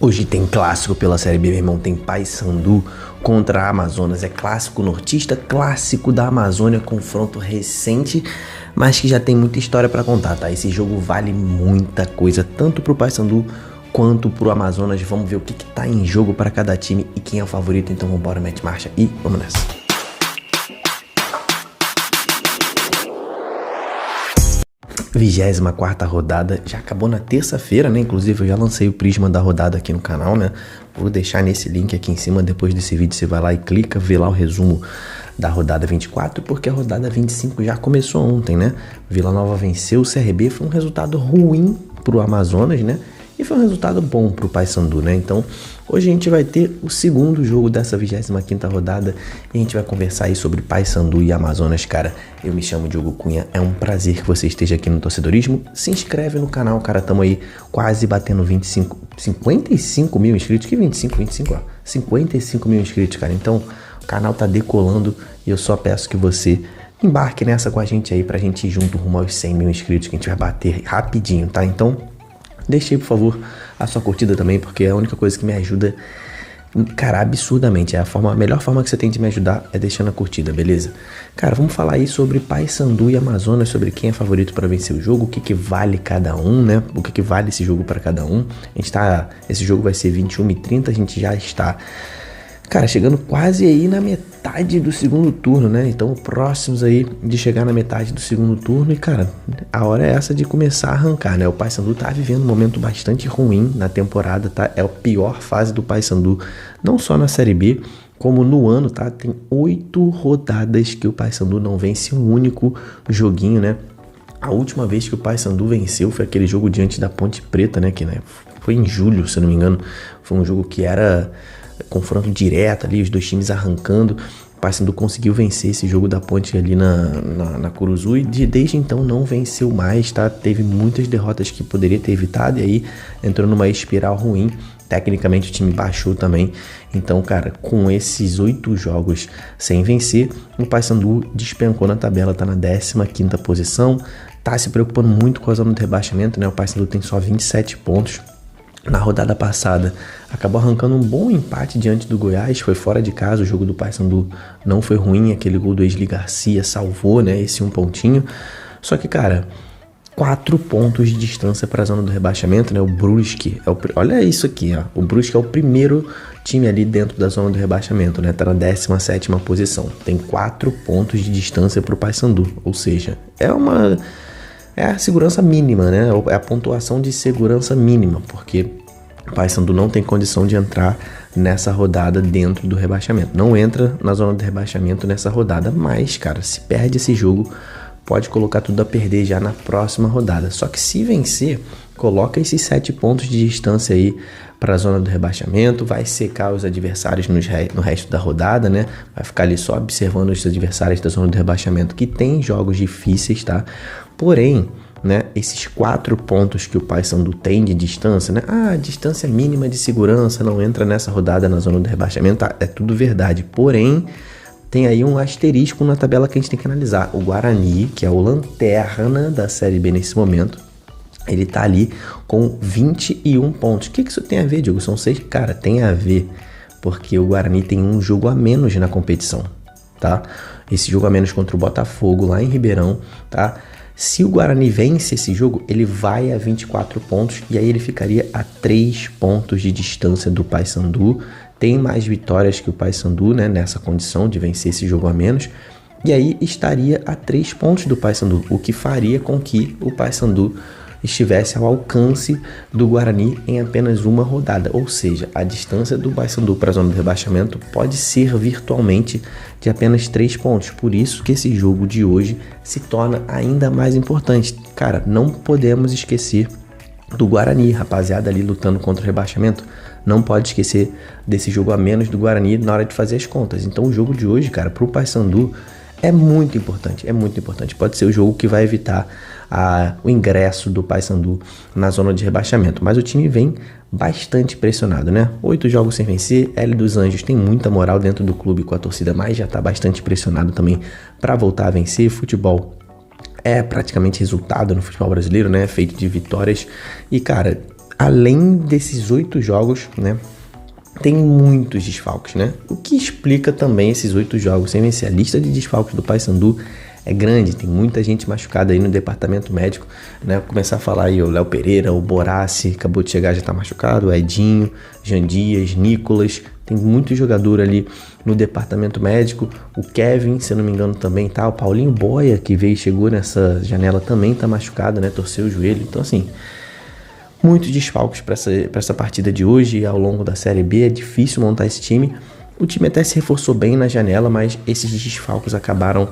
Hoje tem clássico pela Série B, meu irmão, tem Paysandu contra a Amazonas, é clássico nortista, clássico da Amazônia, confronto recente, mas que já tem muita história pra contar, tá? Esse jogo vale muita coisa, tanto pro Paysandu quanto pro Amazonas. Vamos ver o que tá em jogo para cada time e quem é o favorito, então vambora, mete marcha e vamos nessa. Vigésima quarta rodada, já acabou na terça-feira, né? Inclusive eu já lancei o prisma da rodada aqui no canal, né? Vou deixar nesse link aqui em cima, depois desse vídeo você vai lá e clica, vê lá o resumo da rodada 24, porque a rodada 25 já começou ontem, né? Vila Nova venceu o CRB, foi um resultado ruim pro Amazonas, né? E foi um resultado bom pro Paysandu, né? Então, hoje a gente vai ter o segundo jogo dessa 25ª rodada e a gente vai conversar aí sobre Paysandu e Amazonas, cara. Eu me chamo Diogo Cunha, é um prazer que você esteja aqui no Torcedorismo. Se inscreve no canal, cara, tamo aí quase batendo 55 mil inscritos. Que 25, ó. 55 mil inscritos, cara. Então, o canal tá decolando e eu só peço que você embarque nessa com a gente aí pra gente ir junto rumo aos 100 mil inscritos, que a gente vai bater rapidinho, tá? Então, deixe aí, por favor, a sua curtida também, porque é a única coisa que me ajuda, cara, absurdamente. A melhor forma que você tem de me ajudar é deixando a curtida, beleza? Cara, vamos falar aí sobre Paysandu e Amazonas, sobre quem é favorito para vencer o jogo, o que vale cada um, né? O que vale esse jogo para cada um. Esse jogo vai ser 21h30, a gente já está, cara, chegando quase aí na metade do segundo turno, né? Então, próximos aí de chegar na metade do segundo turno. E, cara, a hora é essa de começar a arrancar, né? O Paysandu tá vivendo um momento bastante ruim na temporada, tá? É a pior fase do Paysandu, não só na Série B, como no ano, tá? Tem 8 rodadas que o Paysandu não vence um único joguinho, né? A última vez que o Paysandu venceu foi aquele jogo diante da Ponte Preta, né? Que, né, foi em julho, se eu não me engano. Foi um jogo que era confronto direto ali, os dois times arrancando. O Paysandu conseguiu vencer esse jogo da Ponte ali na Curuzu e desde então não venceu mais, tá? Teve muitas derrotas que poderia ter evitado e aí entrou numa espiral ruim. Tecnicamente o time baixou também. Então, cara, com esses 8 jogos sem vencer, o Paysandu despencou na tabela, tá na 15ª posição. Tá se preocupando muito com a zona de rebaixamento, né? O Paysandu tem só 27 pontos. Na rodada passada, acabou arrancando um bom empate diante do Goiás, foi fora de casa, o jogo do Paysandu não foi ruim, aquele gol do Wesley Garcia salvou, né, esse um pontinho. Só que, cara, 4 pontos de distância para a zona do rebaixamento, né, o Brusque, olha isso aqui, ó, o Brusque é o primeiro time ali dentro da zona do rebaixamento, né, tá na 17ª posição, tem 4 pontos de distância para o Paysandu, ou seja, é a segurança mínima, né? É a pontuação de segurança mínima, porque o Paysandu não tem condição de entrar nessa rodada dentro do rebaixamento. Não entra na zona de rebaixamento nessa rodada, mas, cara, se perde esse jogo, pode colocar tudo a perder já na próxima rodada. Só que se vencer, coloca esses 7 pontos de distância aí para a zona do rebaixamento, vai secar os adversários no resto da rodada, né? Vai ficar ali só observando os adversários da zona do rebaixamento, que tem jogos difíceis, tá? Porém, né, esses 4 pontos que o Paysandu tem de distância, né? Ah, distância mínima de segurança, não entra nessa rodada na zona do rebaixamento, tá? É tudo verdade. Porém, tem aí um asterisco na tabela que a gente tem que analisar. O Guarani, que é o lanterna da Série B nesse momento, ele tá ali com 21 pontos. O que isso tem a ver, Diogo? São 6? Cara, tem a ver, porque o Guarani tem um jogo a menos na competição, tá? Esse jogo a menos contra o Botafogo lá em Ribeirão, tá? Se o Guarani vence esse jogo, ele vai a 24 pontos e aí ele ficaria a 3 pontos de distância do Paysandu. Tem mais vitórias que o Paysandu, né, nessa condição de vencer esse jogo a menos. E aí estaria a 3 pontos do Paysandu, o que faria com que o Paysandu estivesse ao alcance do Guarani em apenas uma rodada, ou seja, a distância do Paysandu para a zona de rebaixamento pode ser virtualmente de apenas 3 pontos, por isso que esse jogo de hoje se torna ainda mais importante. Cara, não podemos esquecer do Guarani, rapaziada ali lutando contra o rebaixamento, não pode esquecer desse jogo a menos do Guarani na hora de fazer as contas. Então o jogo de hoje, cara, para o Paysandu é muito importante, pode ser o jogo que vai evitar o ingresso do Paysandu na zona de rebaixamento, mas o time vem bastante pressionado, né? 8 jogos sem vencer, Hélio dos Anjos tem muita moral dentro do clube com a torcida, mas já tá bastante pressionado também para voltar a vencer. Futebol é praticamente resultado no futebol brasileiro, né? Feito de vitórias e, cara, além desses 8 jogos, né, tem muitos desfalques, né? O que explica também esses 8 jogos sem vencer. A lista de desfalques do Paysandu é grande, tem muita gente machucada aí no departamento médico, né? Começar a falar aí o Léo Pereira, o Borassi, acabou de chegar, já tá machucado, o Edinho, Jean Dias, Nicolas, tem muito jogador ali no departamento médico. O Kevin, se eu não me engano, também tá. O Paulinho Boia, que veio e chegou nessa janela, também tá machucado, né? Torceu o joelho. Então, assim, muitos desfalques para essa partida de hoje. Ao longo da Série B é difícil montar esse time. O time até se reforçou bem na janela, mas esses desfalques acabaram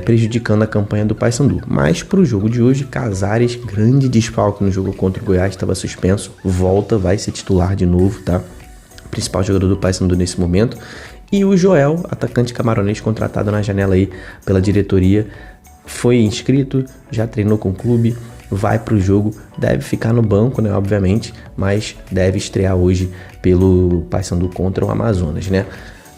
prejudicando a campanha do Paysandu. Mas para o jogo de hoje, Casares, grande desfalque no jogo contra o Goiás, estava suspenso, volta, vai ser titular de novo, tá? Principal jogador do Paysandu nesse momento. E o Joel, atacante camaronês contratado na janela aí pela diretoria, foi inscrito, já treinou com o clube, vai pro jogo, deve ficar no banco, né, obviamente, mas deve estrear hoje pelo Paysandu contra o Amazonas, né?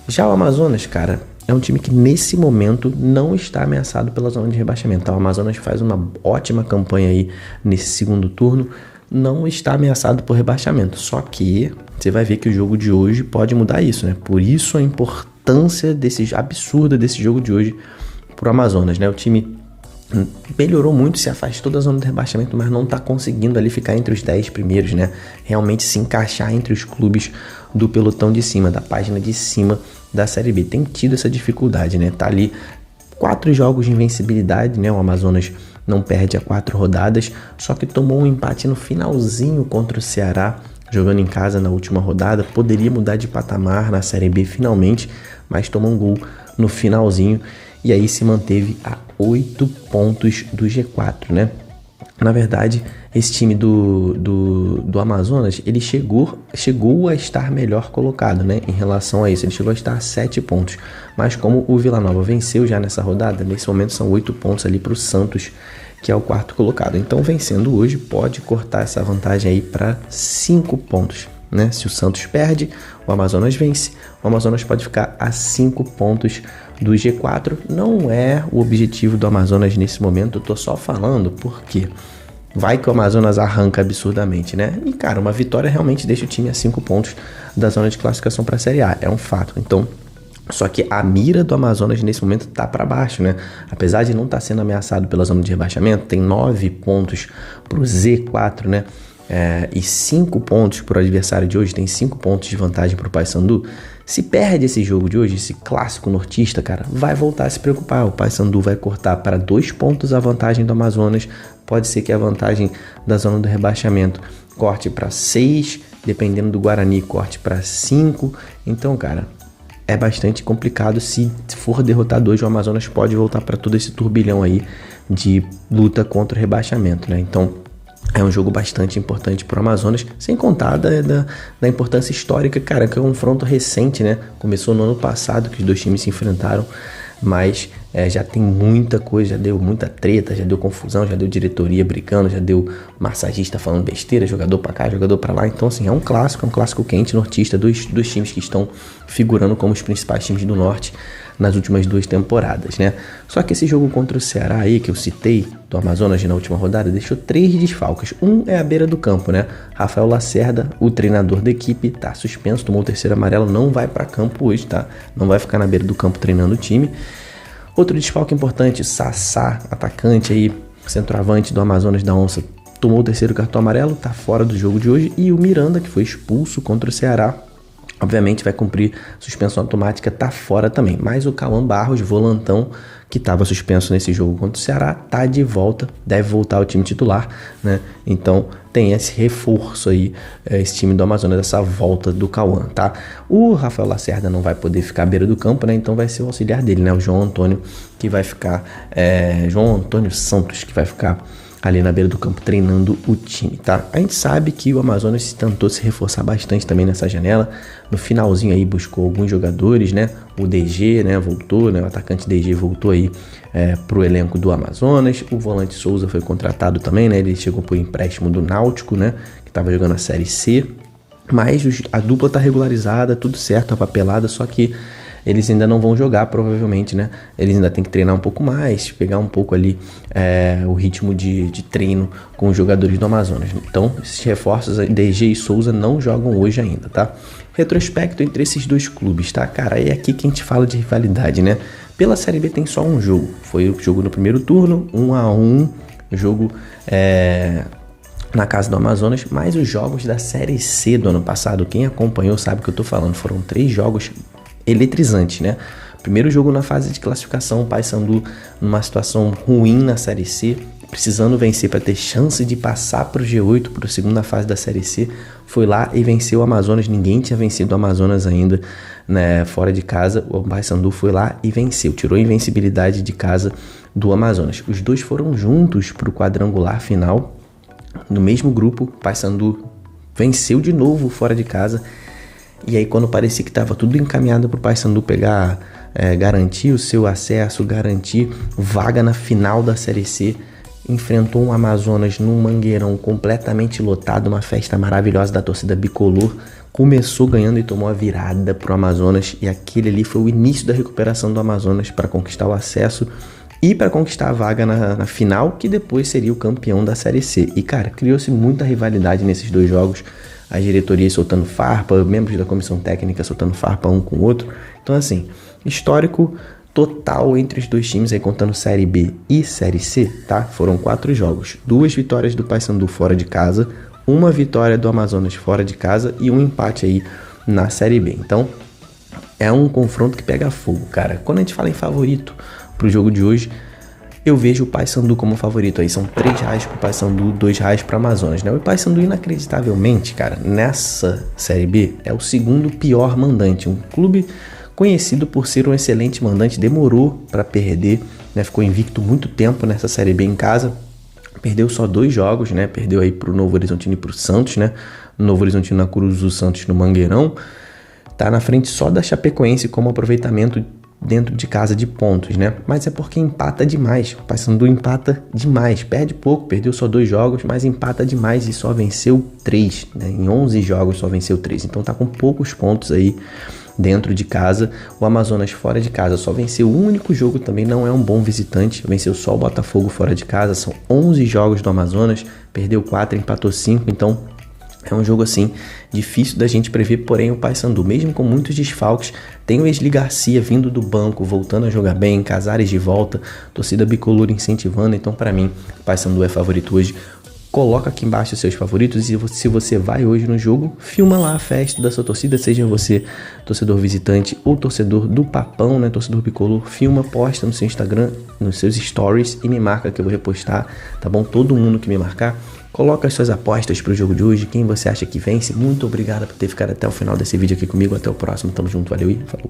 Já o Amazonas, cara, é um time que nesse momento não está ameaçado pela zona de rebaixamento, tá? O Amazonas faz uma ótima campanha aí nesse segundo turno, não está ameaçado por rebaixamento, só que você vai ver que o jogo de hoje pode mudar isso, né? Por isso a importância absurda desse jogo de hoje pro Amazonas, né? O time melhorou muito, se afastou da zona de rebaixamento, mas não tá conseguindo ali ficar entre os 10 primeiros, né? Realmente se encaixar entre os clubes do pelotão de cima, da página de cima da Série B. Tem tido essa dificuldade, né? Tá ali 4 jogos de invencibilidade, né? O Amazonas não perde há 4 rodadas, só que tomou um empate no finalzinho contra o Ceará, jogando em casa na última rodada. Poderia mudar de patamar na Série B finalmente, mas tomou um gol no finalzinho e aí se manteve a 8 pontos do G4, né? Na verdade, esse time do Amazonas, ele chegou a estar melhor colocado, né? Em relação a isso, ele chegou a estar a 7 pontos. Mas como o Vila Nova venceu já nessa rodada, nesse momento são 8 pontos ali para o Santos, que é o 4º colocado. Então, vencendo hoje, pode cortar essa vantagem aí para 5 pontos, né? Se o Santos perde, o Amazonas vence. O Amazonas pode ficar a 5 pontos do G4. Não é o objetivo do Amazonas nesse momento, eu tô só falando porque vai que o Amazonas arranca absurdamente, né? E, cara, uma vitória realmente deixa o time a 5 pontos da zona de classificação para a Série A, é um fato. Então, só que a mira do Amazonas nesse momento tá para baixo, né? Apesar de não estar sendo ameaçado pela zona de rebaixamento, tem 9 pontos pro Z4, né? E 5 pontos pro adversário de hoje, tem 5 pontos de vantagem pro Paysandu. Se perde esse jogo de hoje, esse clássico nortista, cara, vai voltar a se preocupar. O Paysandu vai cortar para 2 pontos a vantagem do Amazonas. Pode ser que a vantagem da zona do rebaixamento corte para 6, dependendo do Guarani, corte para 5. Então, cara, é bastante complicado. Se for derrotado hoje, o Amazonas pode voltar para todo esse turbilhão aí de luta contra o rebaixamento, né? Então, é um jogo bastante importante para o Amazonas, sem contar da importância histórica, cara, que é um confronto recente, né? Começou no ano passado que os dois times se enfrentaram, mas já tem muita coisa, já deu muita treta, já deu confusão, já deu diretoria brigando, já deu massagista falando besteira, jogador para cá, jogador para lá. Então, assim, é um clássico quente, nortista, dos times que estão figurando como os principais times do Norte nas últimas 2 temporadas, né? Só que esse jogo contra o Ceará aí, que eu citei, do Amazonas na última rodada, deixou 3 desfalques. Um é a beira do campo, né? Rafael Lacerda, o treinador da equipe, tá suspenso, tomou o 3º amarelo, não vai para campo hoje, tá? Não vai ficar na beira do campo treinando o time. Outro desfalque importante, Sassá, atacante aí, centroavante do Amazonas da Onça, tomou o 3º cartão amarelo, tá fora do jogo de hoje. E o Miranda, que foi expulso contra o Ceará, obviamente vai cumprir suspensão automática, tá fora também. Mas o Cauã Barros, volantão, que estava suspenso nesse jogo contra o Ceará, tá de volta, deve voltar ao time titular, né? Então tem esse reforço aí, esse time do Amazonas, essa volta do Cauã, tá? O Rafael Lacerda não vai poder ficar à beira do campo, né? Então vai ser o auxiliar dele, né? O João Antônio, que vai ficar, João Antônio Santos, que vai ficar ali na beira do campo treinando o time, tá? A gente sabe que o Amazonas tentou se reforçar bastante também nessa janela. No finalzinho aí buscou alguns jogadores, né? O DG, né? Voltou, né? O atacante DG voltou aí pro elenco do Amazonas. O volante Souza foi contratado também, né? Ele chegou por empréstimo do Náutico, né? Que tava jogando a Série C. Mas a dupla tá regularizada, tudo certo, a papelada, só que eles ainda não vão jogar provavelmente, né? Eles ainda tem que treinar um pouco mais, pegar um pouco ali o ritmo de treino com os jogadores do Amazonas. Então, esses reforços, DG e Souza não jogam hoje ainda, tá? Retrospecto entre esses dois clubes, tá? Cara, é aqui que a gente fala de rivalidade, né? Pela Série B tem só um jogo. Foi o jogo no primeiro turno, 1-1, jogo na casa do Amazonas, mas os jogos da Série C do ano passado, quem acompanhou sabe o que eu tô falando, foram 3 jogos eletrizantes, né? Primeiro jogo na fase de classificação, o Paysandu numa situação ruim na Série C, precisando vencer para ter chance de passar para o G8, para a segunda fase da Série C, foi lá e venceu o Amazonas. Ninguém tinha vencido o Amazonas ainda, né, fora de casa. O Paysandu foi lá e venceu, tirou a invencibilidade de casa do Amazonas. Os dois foram juntos para o quadrangular final, no mesmo grupo. O Paysandu venceu de novo fora de casa, e aí quando parecia que estava tudo encaminhado para o Paysandu pegar, garantir o seu acesso, garantir vaga na final da Série C, enfrentou um Amazonas num Mangueirão completamente lotado, uma festa maravilhosa da torcida bicolor, começou ganhando e tomou a virada pro Amazonas, e aquele ali foi o início da recuperação do Amazonas para conquistar o acesso e para conquistar a vaga na final, que depois seria o campeão da Série C. E cara, criou-se muita rivalidade nesses dois jogos, as diretorias soltando farpa, membros da comissão técnica soltando farpa um com o outro. Então assim, histórico total entre os dois times, aí contando Série B e Série C, tá? Foram 4 jogos, 2 vitórias do Paysandu fora de casa, 1 vitória do Amazonas fora de casa e 1 empate aí na Série B. Então, é um confronto que pega fogo, cara. Quando a gente fala em favorito pro jogo de hoje, eu vejo o Paysandu como favorito. Aí são R$3 pro Paysandu, R$2 pro Amazonas, né? O Paysandu, inacreditavelmente, cara, nessa Série B, é o segundo pior mandante. Um clube conhecido por ser um excelente mandante, demorou para perder, né? Ficou invicto muito tempo nessa Série B em casa, perdeu só 2 jogos, né? Perdeu aí pro Novo Horizontino e pro Santos, né? Novo Horizontino na Cruz, o Santos no Mangueirão. Tá na frente só da Chapecoense como aproveitamento dentro de casa de pontos, né? Mas é porque empata demais. O Paysandu empata demais, perde pouco, perdeu só 2 jogos, mas empata demais e só venceu 3, né? Em 11 jogos só venceu 3, então tá com poucos pontos aí dentro de casa. O Amazonas fora de casa só venceu um único jogo, também não é um bom visitante, venceu só o Botafogo fora de casa. São 11 jogos do Amazonas, perdeu 4, empatou 5, então é um jogo assim difícil da gente prever. Porém o Paysandu, mesmo com muitos desfalques, tem o Wesley Garcia vindo do banco, voltando a jogar bem, Casares de volta, torcida bicolor incentivando. Então para mim o Paysandu é favorito hoje. Coloca aqui embaixo os seus favoritos, e se você vai hoje no jogo, filma lá a festa da sua torcida, seja você torcedor visitante ou torcedor do Papão, né, torcedor bicolor, filma, posta no seu Instagram, nos seus stories e me marca que eu vou repostar, tá bom? Todo mundo que me marcar, coloca as suas apostas pro jogo de hoje, quem você acha que vence. Muito obrigado por ter ficado até o final desse vídeo aqui comigo, até o próximo, tamo junto, valeu e falou!